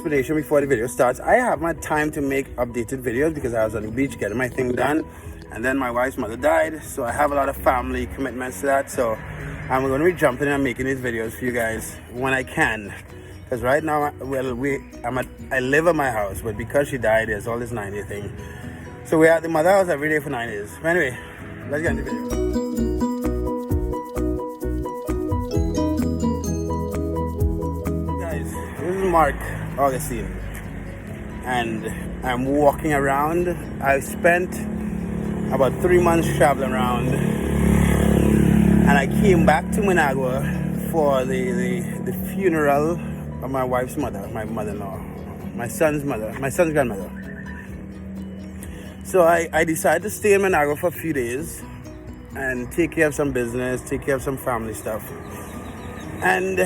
explanation before the video starts. I haven't had time to make updated videos because I was on the beach getting my thing done, and then my wife's mother died, so I have a lot of family commitments to that. So I'm going to be jumping in and making these videos for you guys when I can, because right now, I live at my house, but because she died, there's all this 9-day thing. So we're at the mother house every day for 9 days. But anyway, let's get into the video. This is Marc, Augustine, and I'm walking around. I've spent about 3 months traveling around, and I came back to Managua for the funeral of my wife's mother, my mother-in-law, my son's grandmother. So I decided to stay in Managua for a few days and take care of some business, take care of some family stuff. And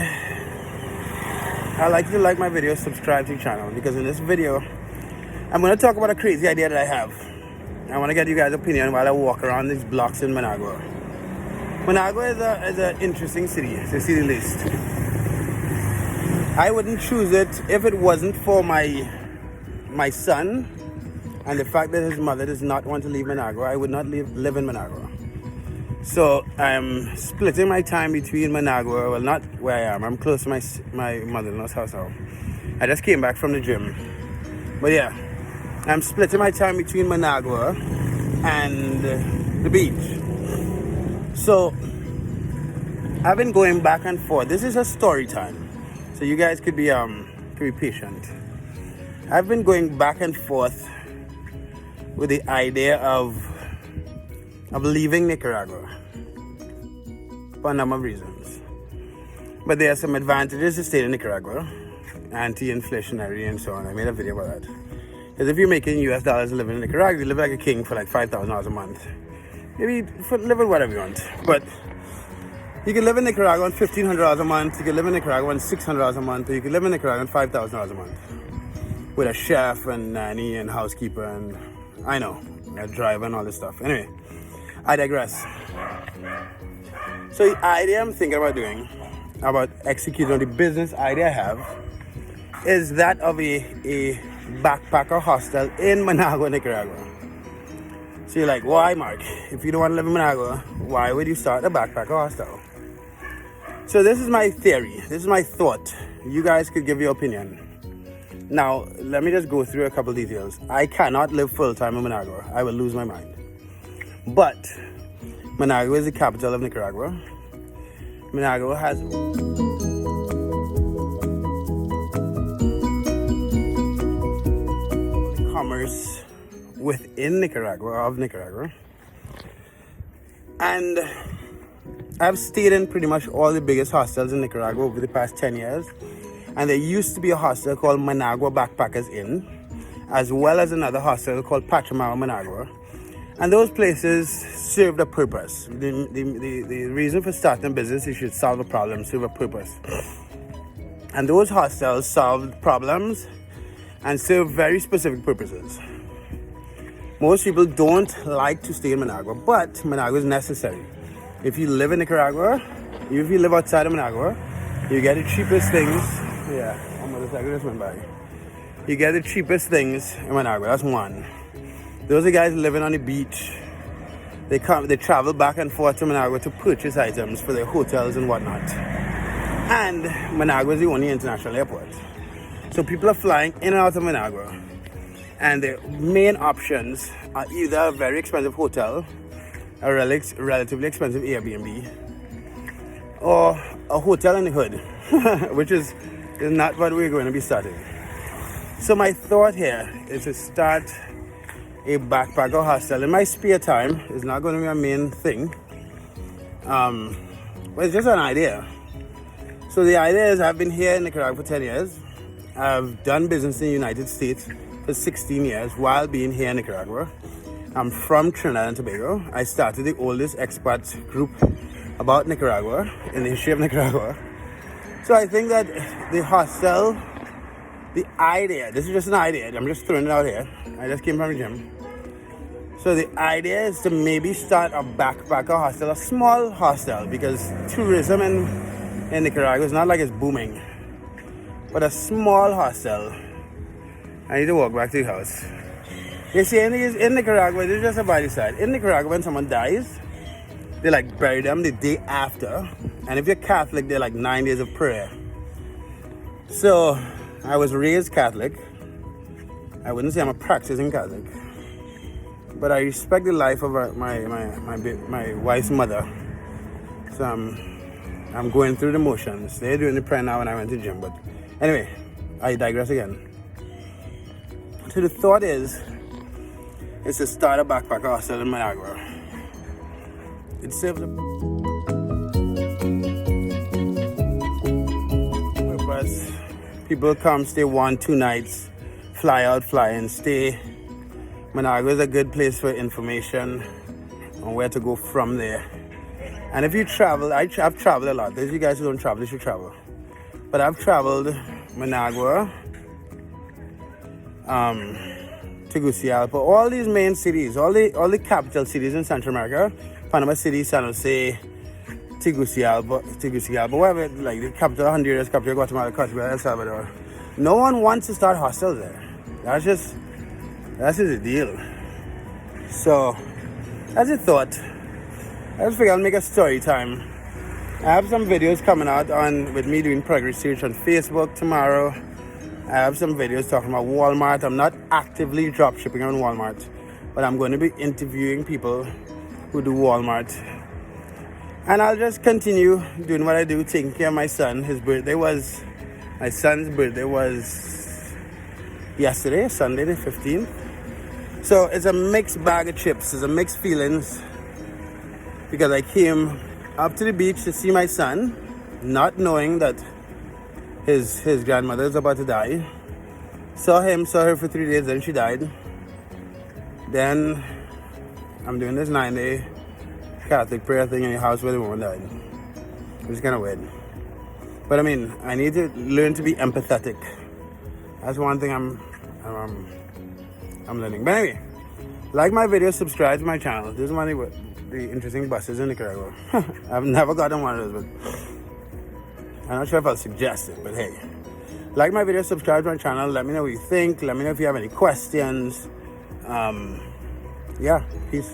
I'd like you to like my video, subscribe to the channel, because in this video, I'm going to talk about a crazy idea that I have. I want to get you guys' opinion while I walk around these blocks in Managua. Managua is an interesting city, to say the least. I wouldn't choose it if it wasn't for my son and the fact that his mother does not want to leave Managua. I would not live in Managua. So I'm splitting my time between Managua, well, not where I am. I'm close to my mother-in-law's house now. I just came back from the gym. But yeah, I'm splitting my time between Managua and the beach. So I've been going back and forth. This is a story time, so you guys could be patient. I've been going back and forth with the idea of leaving Nicaragua for a number of reasons. But there are some advantages to staying in Nicaragua, anti-inflationary and so on. I made a video about that. Because if you're making US dollars living in Nicaragua, you live like a king for like $5,000 a month. Maybe live with whatever you want. But you can live in Nicaragua on $1,500 a month, you can live in Nicaragua on $600 a month, or you can live in Nicaragua on $5,000 a month. With a chef and nanny and housekeeper and, I know, a driver and all this stuff. Anyway, I digress. So the idea I'm thinking about doing, about executing on the business idea I have, is that of a backpacker hostel in Managua, Nicaragua. So you're like, why, Marc? If you don't want to live in Managua, why would you start a backpacker hostel? So this is my theory. This is my thought. You guys could give your opinion. Now, let me just go through a couple details. I cannot live full-time in Managua. I will lose my mind. But Managua is the capital of Nicaragua. Managua has commerce within Nicaragua, of Nicaragua. And I've stayed in pretty much all the biggest hostels in Nicaragua over the past 10 years. And there used to be a hostel called Managua Backpackers Inn, as well as another hostel called Pachamama Managua. And those places served a purpose. The reason for starting a business, you should solve a problem, serve a purpose. And those hostels solved problems and serve very specific purposes. Most people don't like to stay in Managua, but Managua is necessary. If you live in Nicaragua, if you live outside of Managua, you get the cheapest things. Yeah, I'm going to just went by. You get the cheapest things in Managua. That's one. Those are guys living on the beach. They travel back and forth to Managua to purchase items for their hotels and whatnot. And Managua is the only international airport. So people are flying in and out of Managua. And the main options are either a very expensive hotel, a relatively expensive Airbnb, or a hotel in the hood, which is not what we're going to be starting. So my thought here is to start a backpacker hostel in my spare time. It's not going to be my main thing, but it's just an idea. So the idea is, I've been here in Nicaragua for 10 years. I've done business in the United States for 16 years while being here in Nicaragua. I'm from Trinidad and Tobago. I started the oldest expat group about Nicaragua in the history of Nicaragua. So I think that the hostel, the idea, this is just an idea, I'm just throwing it out here. I just came from the gym. So the idea is to maybe start a backpacker hostel, a small hostel, because tourism in Nicaragua is not like it's booming. But a small hostel I need to walk back to the house. You see, in Nicaragua, this is just a body side. In Nicaragua, when someone dies, they like bury them the day after. And if you're Catholic, they're like 9 days of prayer. So I was raised Catholic. I wouldn't say I'm a practicing Catholic, but I respect the life of my wife's mother. So I'm going through the motions. They're doing the prayer now when I went to the gym. But anyway, I digress again. So the thought is to start a backpacker hostel in Managua. It serves a purpose. People come, stay 1-2 nights, fly out, fly in, stay. Managua is a good place for information on where to go from there. And if you travel, I've traveled a lot. Those of you guys who don't travel, you should travel. But I've traveled Managua, Tegucigalpa, all these main cities, all the capital cities in Central America, Panama City, San Jose, Tegucigalpa, whatever, like the capital Honduras, capital Guatemala, capital El Salvador. No one wants to start hostels there. That's just the deal. So, as a thought, I just figured I'll make a story time. I have some videos coming out with me doing progress research on Facebook tomorrow. I have some videos talking about Walmart. I'm not actively drop shipping on Walmart, but I'm going to be interviewing people who do Walmart. And I'll just continue doing what I do, taking care of my son. My son's birthday was yesterday, Sunday the 15th. So it's a mixed bag of chips. It's a mixed feelings because I came up to the beach to see my son, not knowing that his grandmother is about to die. Saw her for 3 days, then she died. Then I'm doing this 9-day Catholic prayer thing in the house where the woman died. It's kind of weird. But I mean, I need to learn to be empathetic. That's one thing I'm learning. But anyway, like my video, subscribe to my channel. This is one of the interesting buses in Nicaragua. I've never gotten one of those, but I'm not sure if I'll suggest it, but hey. Like my video, subscribe to my channel. Let me know what you think. Let me know if you have any questions. Yeah, peace.